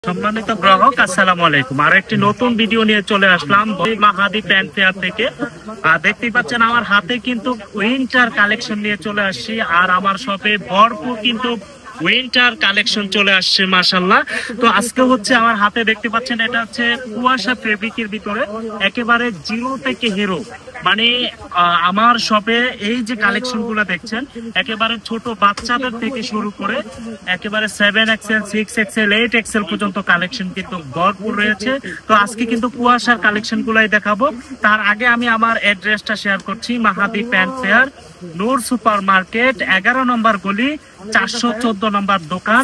সম্মানিত গ্রাহক, আসসালামু আলাইকুম। আর একটি নতুন ভিডিও নিয়ে চলে আসলাম মাহাদি প্যান্ট ফেয়ার থেকে। দেখতেই পাচ্ছেন আমার হাতে কিন্তু উইন্টার কালেকশন নিয়ে চলে আসছি, আর আমার শপে ভরপুর কিন্তু উইন্টার কালেকশন চলে আসছে মাশাআল্লাহ। তো আজকে হচ্ছে আমার হাতে দেখতে পাচ্ছেন এটা হচ্ছে কুয়াশা ফেব্রিকের ভিতরে একেবারে জিরো থেকে হিরো, মানে আমার শপে এই যে কালেকশন গুলো দেখছেন একেবারে ছোট বাচ্চাদের থেকে শুরু করে একেবারে 7XL 6XL 8XL পর্যন্ত কালেকশন কিন্তু ভরপুর রয়েছে। তো আজকে কিন্তু কুয়াশার কালেকশন গুলাই দেখাবো। তার আগে আমি আমার অ্যাড্রেসটা শেয়ার করছি। মাহাদি প্যান্ট ফেয়ার, নূর সুপার মার্কেট, 11 নম্বর গলি, 414 নম্বর দোকান,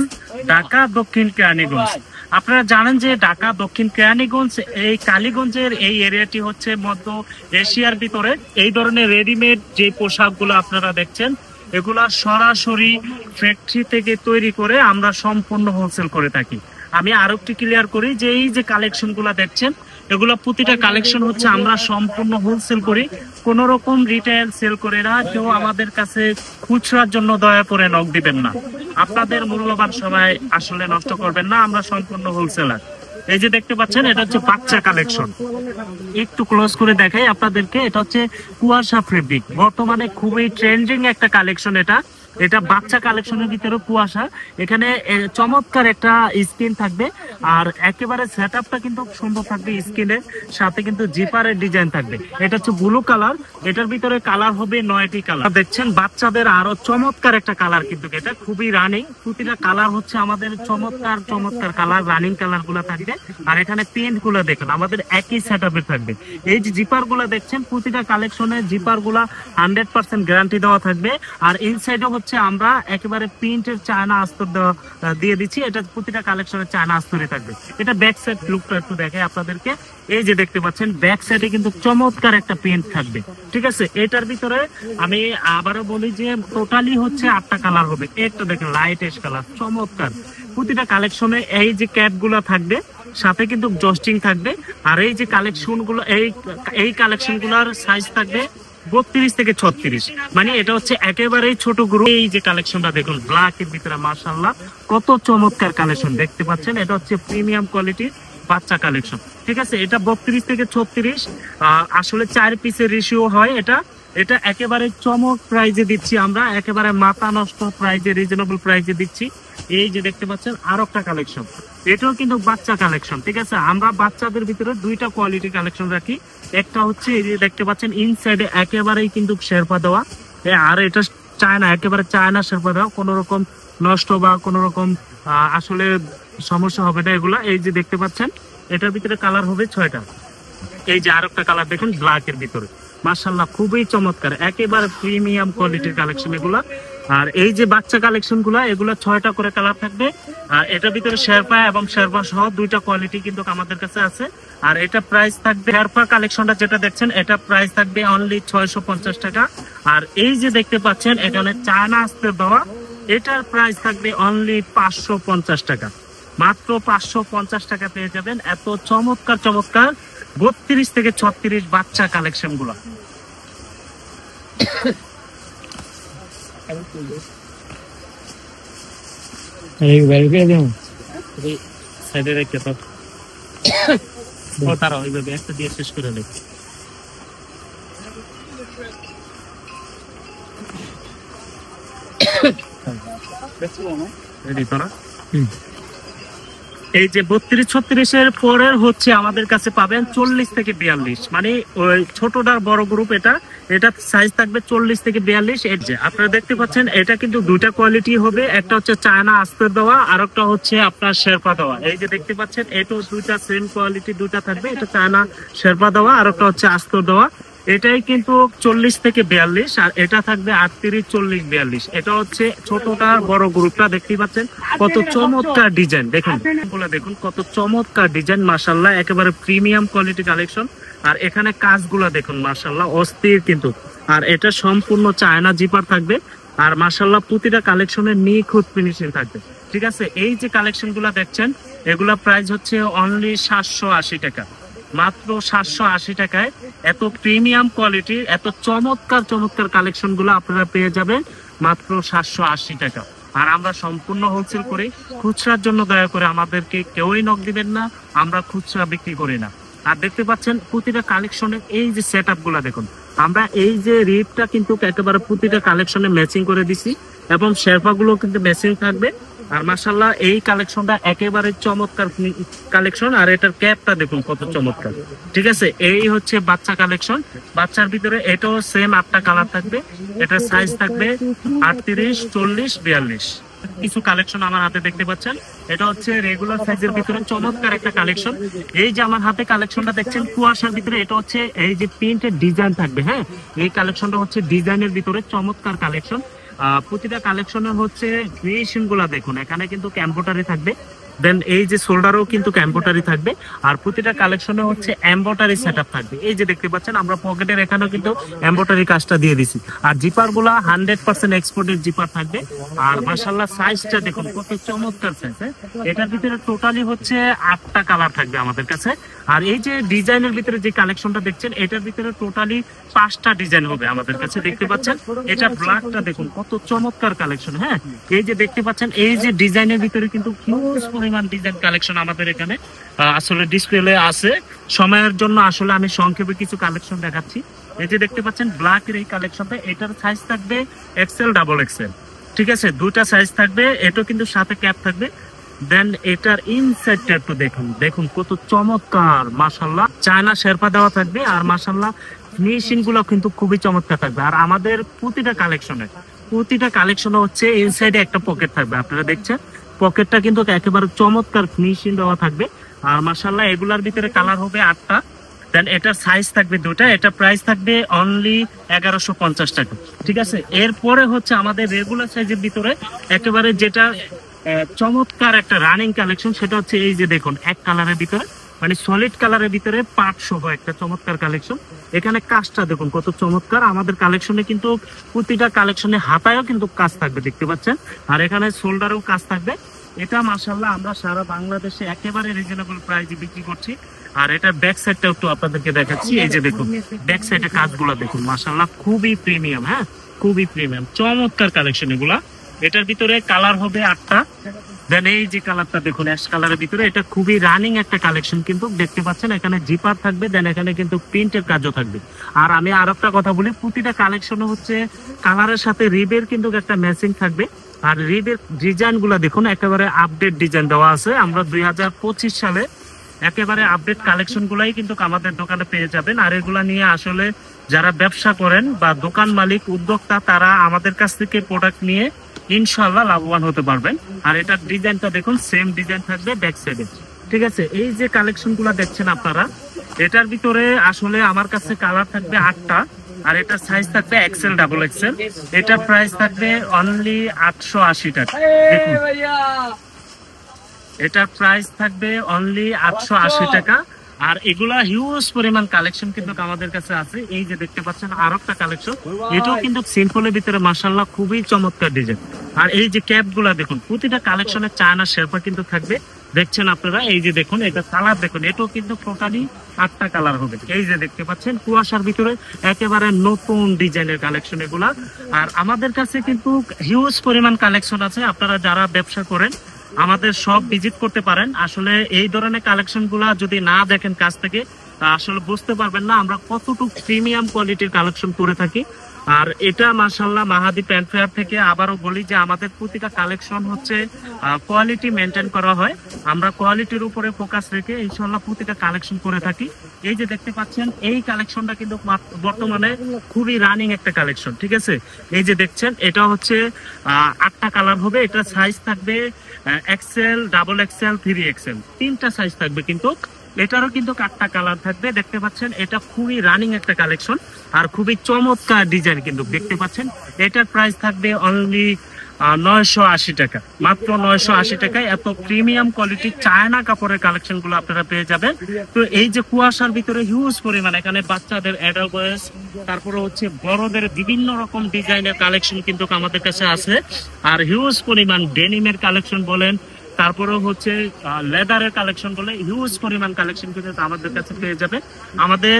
ঢাকা দক্ষিণ কেরানীগঞ্জ। আপনারা জানেন যে ঢাকা দক্ষিণ কেরানীগঞ্জ এই কালীগঞ্জের এই এরিয়াটি হচ্ছে মধ্য এশিয়ার ভিতরে এই ধরনের রেডিমেড যে পোশাকগুলো আপনারা দেখছেন এগুলা সরাসরি ফ্যাক্টরি থেকে তৈরি করে আমরা সম্পূর্ণ হোলসেল করে থাকি। আমি আরো একটু ক্লিয়ার করি যে এই যে কালেকশন গুলা দেখছেন এগুলা প্রতিটা কালেকশন হচ্ছে আমরা সম্পূর্ণ হোলসেল করি, কোন রকম রিটেল সেল করে না। কেউ আমাদের কাছে খুচরার জন্য দয়া করে নক দিবেন না, আপনাদের মূল্যবান সময় আসলে নষ্ট করবেন না, আমরা সম্পূর্ণ হোলসেলার। এই যে দেখতে পাচ্ছেন এটা হচ্ছে বাচ্চা কালেকশন, একটু ক্লোজ করে দেখাই আপনাদেরকে। এটা হচ্ছে কুয়াশা ফেব্রিক, বর্তমানে খুবই ট্রেন্ডিং একটা কালেকশন। এটা বাচ্চা কালেকশনের ভিতরে কুয়াশা, এখানে চমৎকার একটা স্কিন থাকবে, আর একেবারে সেটআপটা কিন্তু সুন্দর থাকবে। স্কিনের সাথে কিন্তু জিপারের ডিজাইন থাকবে। এটা হচ্ছে ব্লু কালার, এটার ভিতরে কালার হবে 9টি কালার। দেখছেন বাচ্চাদের আরো চমৎকার একটা কালার, কিন্তু এটা খুবই রানিং। প্রতিটা কালার হচ্ছে আমাদের চমৎকার চমৎকার কালার, রানিং কালার গুলা থাকবে। আর এখানে প্রিন্ট গুলো দেখেন আমাদের একই সেটআপের থাকবে। এই যে জিপার গুলা দেখছেন প্রতিটা কালেকশনে জিপার গুলা 100% গ্যারান্টি দেওয়া থাকবে। আর ইনসাইডও আমরা একেবারে প্রিন্টের চায়না আস্তর দিয়ে দিচ্ছি। এটা প্রতিটা কালেকশনের চায়না আস্তরই থাকবে। এটা ব্যাক সাইড লুকটা একটু দেখে আপনাদেরকে। এই যে দেখতে পাচ্ছেন ব্যাক সাইডে কিন্তু চমৎকার একটা প্রিন্ট থাকবে, ঠিক আছে। এটার ভিতরে আমি আবারও বলি যে টোটালি হচ্ছে 8টা কালার হবে। একটা দেখেন লাইট এশ কালার, চমৎকার। প্রতিটা কালেকশনে এই যে ক্যাপ গুলা থাকবে, সাথে কিন্তু জস্টিং থাকবে। আর এই যে কালেকশন গুলো এই কালেকশন গুলার সাইজ থাকবে 32 থেকে 36, মানে এটা হচ্ছে একেবারেই ছোট গ্রুপ। এই যে কালেকশনটা দেখুন ব্ল্যাক এর ভিতরে মাশাআল্লাহ কত চমৎকার কালেকশন দেখতে পাচ্ছেন। এটা হচ্ছে প্রিমিয়াম কোয়ালিটির বাচ্চা কালেকশন, ঠিক আছে। এটা 32 থেকে 36, আসলে 4 পিসের রেশিও হয়। এটা একেবারে চমক প্রাইজে দিচ্ছি আমরা, একেবারে মাথা নষ্ট প্রাইজে, রিজনেবল প্রাইজে দিচ্ছি। এই যে দেখতে পাচ্ছেন আরো একটা কালেকশন, এটাও কিন্তু বাচ্চা কালেকশন, ঠিক আছে। আমরা বাচ্চাদের ভিতরে 2টা কোয়ালিটি কালেকশন রাখি। একটা হচ্ছে এই যে দেখতে পাচ্ছেন ইনসাইডে একেবারেই কিন্তু শেরপা দেওয়া, আর এটা চায়না, একেবারে চায়না শেরপা দেওয়া, কোন রকম নষ্ট বা কোন রকম আসলে সমস্যা হবে না এগুলা। এই যে দেখতে পাচ্ছেন এটার ভিতরে কালার হবে 6টা। এই যে আরেকটা কালার দেখুন ব্ল্যাক এর ভিতরে, মাশাআল্লাহ খুবই চমৎকার, একেবারে প্রিমিয়াম কোয়ালিটির কালেকশন এগুলা। আর এই যে বাচ্চা কালেকশন গুলা এগুলা 6টা করে কালার থাকবে। আর এটার ভিতরে শেরপা এবং শেরপা সহ 2টা কোয়ালিটি কিন্তু আমাদের কাছে আছে। আর এটা প্রাইস থাকবে, শেরপা কালেকশনটা যেটা দেখছেন এটা প্রাইস থাকবে অনলি 650 টাকা। আর এই যে দেখতে পাচ্ছেন এখানে চায়না আস্তে দেওয়া, এটার প্রাইস থাকবে অনলি 550 টাকা। মাত্র 550 টাকা পেয়ে যাবেন এত চমৎকার চমৎকার 32 থেকে 36 বাচ্চা কালেকশন গুলো। একটা দিয়ে শেষ করে নেই। এই যে 32-36 পরের হচ্ছে আমাদের কাছে পাবেন 40 থেকে 42, মানে ওই ছোটটার বড় গ্রুপ। এটা সাইজ থাকবে 40 থেকে 42। এর যে আপনারা দেখতে পাচ্ছেন এটা কিন্তু 2টা কোয়ালিটি হবে, একটা হচ্ছে চায়না আস্তর দেওয়া, আর একটা হচ্ছে আপনার শেরপা দেওয়া। এই যে দেখতে পাচ্ছেন এটাও 2টা সেম কোয়ালিটি, 2টা থাকবে। এটা চায়না শেরপা দেওয়া, আর একটা হচ্ছে আস্তর দেওয়া। এটাই কিন্তু 40 থেকে 42, আর এটা থাকবে 38, 40, 42। এটা হচ্ছে ছোটটার বড় গ্রুপটা। দেখতেই পাচ্ছেন কত চমৎকার ডিজাইন, দেখুন দেখুন কত চমৎকার ডিজাইন, মাশাআল্লাহ একেবারে প্রিমিয়াম কোয়ালিটি কালেকশন। আর এখানে কাজগুলা দেখুন মাশাআল্লাহ অস্থির কিন্তু। আর এটা সম্পূর্ণ চায়না জিপার থাকবে, আর মাশাআল্লাহ প্রতিটা কালেকশনের নিখুঁত ফিনিশিং থাকবে, ঠিক আছে। এই যে কালেকশন গুলা দেখছেন এগুলা প্রাইস হচ্ছে অনলি 780 টাকা, মাত্র 780 টাকায় এত প্রিমিয়াম কোয়ালিটির এত চমৎকার চমৎকার কালেকশন গুলো আপনারা পেয়ে যাবেন মাত্র 780 টাকা। আর আমরা সম্পূর্ণ হোলসেল করি। খুচরার জন্য দয়া করে আমাদেরকে কেউই নক দিবেন না, আমরা খুচরা বিক্রি করি না। আর দেখতে পাচ্ছেন প্রতিটা কালেকশনের এই যে সেট আপ গুলা দেখুন, আমরা এই যে রিপটা কিন্তু একেবারে প্রতিটা কালেকশনে ম্যাচিং করে দিছি এবং শেরপা গুলো কিন্তু ম্যাচিং থাকবে। আর মাশাআল্লাহ এই কালেকশনটা একেবারে চমৎকার কালেকশন। আর এটার ক্যাপটা দেখুন কত চমৎকার, ঠিক আছে। এই হচ্ছে বাচ্চা কালেকশন, বাচ্চার ভিতরে এটাও সেম 8টা কালার থাকবে। এটার সাইজ থাকবে 38, 40, 42। কিছু কালেকশন আমার হাতে দেখতে পাচ্ছেন, এটা হচ্ছে রেগুলার সাইজের ভিতরে চমৎকার একটা কালেকশন। এই যে আমার হাতে কালেকশনটা দেখছেন কুয়াশার ভিতরে, এটা হচ্ছে এই যে প্রিন্টের ডিজাইন থাকবে। হ্যাঁ, এই কালেকশনটা হচ্ছে ডিজাইনের ভিতরে চমৎকার কালেকশন। প্রতিটা কালেকশনের হচ্ছে ক্রিয়েশন গুলা দেখুন, এখানে কিন্তু এমব্রয়ডারি থাকবে। দেন এই যে শোল্ডারও কিন্তু এমব্রয়ডারি থাকবে। আর প্রতিটা কালেকশনে হচ্ছে এমব্রয়ডারি সেটআপ থাকবে। এই যে দেখতে পাচ্ছেন আমরা পকেটের এখানেও কিন্তু এমব্রয়ডারি কাজটা দিয়ে দিছি। আর জিপার গুলা 100% এক্সপোর্টের জিপার থাকবে। আর মাশাআল্লাহ সাইজটা দেখুন কত চমৎকার সাইজ। এটার ভিতরে টোটালি হচ্ছে 8টা কালার থাকবে আমাদের কাছে। আর এই যে ডিজাইনের ভিতরে যে কালেকশনটা দেখছেন, এটার ভিতরে টোটালি 5টা ডিজাইন হবে আমাদের কাছে। দেখতে পাচ্ছেন এটা ব্ল্যাকটা দেখুন কত চমৎকার কালেকশন। হ্যাঁ, এই যে দেখতে পাচ্ছেন এই যে ডিজাইনের ভিতরে কিন্তু হিউজ পরিমাণ ডিজাইন কালেকশন আমাদের এখানে আসলে ডিসপ্লে আছে। সময়ের জন্য আসলে আমি সংক্ষেপে কিছু কালেকশন দেখাচ্ছি। এই যে দেখতে পাচ্ছেন ব্ল্যাকের এই কালেকশনটা, এটার সাইজ থাকবে XL, XXL, ঠিক আছে। 2টা সাইজ থাকবে, এটাও কিন্তু সাথে ক্যাপ থাকবে। দেন এটার ইনসাইডটা একটু দেখুন, দেখুন কত চমৎকার মাশাআল্লাহ। চায়না শেরপা দেওয়া থাকবে। আর মাশাআল্লাহ ফিনিশিং গুলো কিন্তু খুবই চমৎকার থাকবে। আর আমাদের প্রতিটা কালেকশনে হচ্ছে ইনসাইডে একটা পকেট থাকবে। আপনারা দেখছেন পকেটটা কিন্তু একেবারে চমৎকার ফিনিশিং দেওয়া থাকবে। আর মাশাআল্লাহ এগুলার ভিতরে কালার হবে 8টা। দেন এটার সাইজ থাকবে 2টা। এটা প্রাইস থাকবে অনলি 1150 টাকা, ঠিক আছে। এরপরে হচ্ছে আমাদের রেগুলার সাইজের ভিতরে একেবারে যেটা চমৎকার একটা রানিং কালেকশন, সেটা হচ্ছে এই যে দেখুন এক কালারের ভিতরে, মানে সলিড কালারের ভিতরে পাট সহ একটা চমৎকার কালেকশন। এখানে কাজটা দেখুন কত চমৎকার। আমাদের কালেকশনে কিন্তু প্রতিটা কালেকশনে হাতায়ও কিন্তু কাজ থাকবে, দেখতে পাচ্ছেন। আর এখানে শোল্ডারেও কাজ থাকবে। এটা মাশাআল্লাহ আমরা সারা বাংলাদেশে একেবারে রিজনেবল প্রাইসে বিক্রি করছি। আর এটা ব্যাক সাইডটা একটু আপনাদেরকে দেখাচ্ছি। এই যে দেখুন ব্যাক সাইডের কাজগুলো দেখুন মাশাআল্লাহ খুবই প্রিমিয়াম। হ্যাঁ, খুবই প্রিমিয়াম চমৎকার কালেকশন এগুলা। এটার ভিতরে কালার হবে 8টা। দেন এই যে কালারটা দেখুন অ্যাশ কালারের ভিতরে, এটা খুবই রানিং একটা কালেকশন কিন্তু দেখতে পাচ্ছেন। এখানে জিপার থাকবে, দেন এখানে কিন্তু প্রিন্টের কাজও থাকবে। আর আমি আর একটা কথা বলি, প্রতিটা কালেকশনে হচ্ছে কালারের সাথে রিবের কিন্তু একটা ম্যাচিং থাকবে। আর রিবের ডিজাইন গুলা দেখুন একেবারে আপডেট ডিজাইন দেওয়া আছে। আমরা 2025 সালে একেবারে আপডেট কালেকশন গুলাই কিন্তু আমাদের দোকানে পেয়ে যাবেন। আর এগুলা নিয়ে আসলে যারা ব্যবসা করেন বা দোকান মালিক উদ্যোক্তা, তারা আমাদের কাছ থেকে প্রোডাক্ট নিয়ে ইনশাআল্লাহ লাভবান হতে পারবেন। আর এটার ডিজাইনটা দেখুন সেম ডিজাইন থাকবে ব্যাক সাইডে, ঠিক আছে। এই যে কালেকশন গুলা দেখছেন আপনারা, এটার ভিতরে আসলে আমার কাছে কালার থাকবে 8টা। আর এটার সাইজ থাকবে XL, XXL। এটা প্রাইস থাকবে অনলি 880 টাকা। দেখুন এটার প্রাইস থাকবে অনলি 880 টাকা। আর এগুলা হিউজ পরিমাণ কালেকশন কিন্তু আমাদের কাছে আছে। এই যে দেখতে পাচ্ছেন আর একটা কালেকশন, এটাও কিন্তু সিম্পলের ভিতরে মাশাআল্লাহ খুবই চমৎকার ডিজাইন। আর এই যে ক্যাপ গুলা দেখুন, প্রতিটা কালেকশনের চায়না শেরপা কিন্তু থাকবে, দেখছেন আপনারা। এই যে দেখুন এটা কালার দেখুন, এটাও কিন্তু টোটালি 8টা কালার হবে। এই যে দেখতে পাচ্ছেন কুয়াশার ভিতরে একেবারে নতুন ডিজাইনের কালেকশন এগুলা। আর আমাদের কাছে কিন্তু হিউজ পরিমাণ কালেকশন আছে। আপনারা যারা ব্যবসা করেন আমাদের সব ভিজিট করতে পারেন। আসলে এই ধরনের কালেকশন গুলা যদি না দেখেন কাছ থেকে, আসলে বুঝতে পারবেন না আমরা কতটুকু প্রিমিয়াম কোয়ালিটির কালেকশন করে থাকি। আর এটা মাশাআল্লাহ মাহাদি প্যান্ট ফেয়ার থেকে আবারও বলি যে আমাদের প্রতিটা কালেকশন হচ্ছে কোয়ালিটি মেনটেন করা হয়। আমরা কোয়ালিটির উপরে ফোকাস রেখে ইনশাআল্লাহ প্রতিটা কালেকশন করে থাকি। এই যে দেখতে পাচ্ছেন এই কালেকশনটা কিন্তু বর্তমানে খুবই রানিং একটা কালেকশন, ঠিক আছে। এই যে দেখছেন এটা হচ্ছে 8টা কালার হবে। এটা সাইজ থাকবে XL, XXL, 3XL, 3টা সাইজ থাকবে কিন্তু। এটারও কিন্তু 8টা কালার থাকবে, দেখতে পাচ্ছেন। এটা খুবই রানিং একটা কালেকশন আর খুবই চমৎকার ডিজাইন কিন্তু দেখতে পাচ্ছেন। এটার প্রাইস থাকবে অনলি 980 টাকা, মাত্র 980 টাকায় এত প্রিমিয়াম কোয়ালিটির চায়না কাপড়ের কালেকশন গুলো আপনারা পেয়ে যাবেন। তো এই যে কুয়াশার ভিতরে হিউজ পরিমাণ এখানে বাচ্চাদের অ্যাডাল্ট বয়স, তারপরে হচ্ছে বড়দের বিভিন্ন রকম ডিজাইনের কালেকশন কিন্তু আমাদের কাছে আছে। আর হিউজ পরিমাণ ডেনিমের কালেকশন বলেন, তারপরে হচ্ছে লেদারের কালেকশন বলে হিউজ পরিমাণ কালেকশন কিন্তু আমাদের কাছে পেয়ে যাবে। আমাদের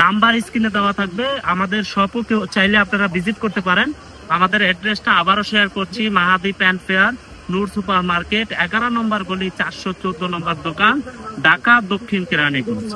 নাম্বার স্ক্রিনে দেওয়া থাকবে, আমাদের শপও চাইলে আপনারা ভিজিট করতে পারেন। আমাদের অ্যাড্রেসটা আবারও শেয়ার করছি, মাহাদি প্যান্ট ফেয়ার, নূর সুপার মার্কেট, 11 নম্বর গলি, 414 নম্বর দোকান, ঢাকা দক্ষিণ কেরানীগঞ্জ।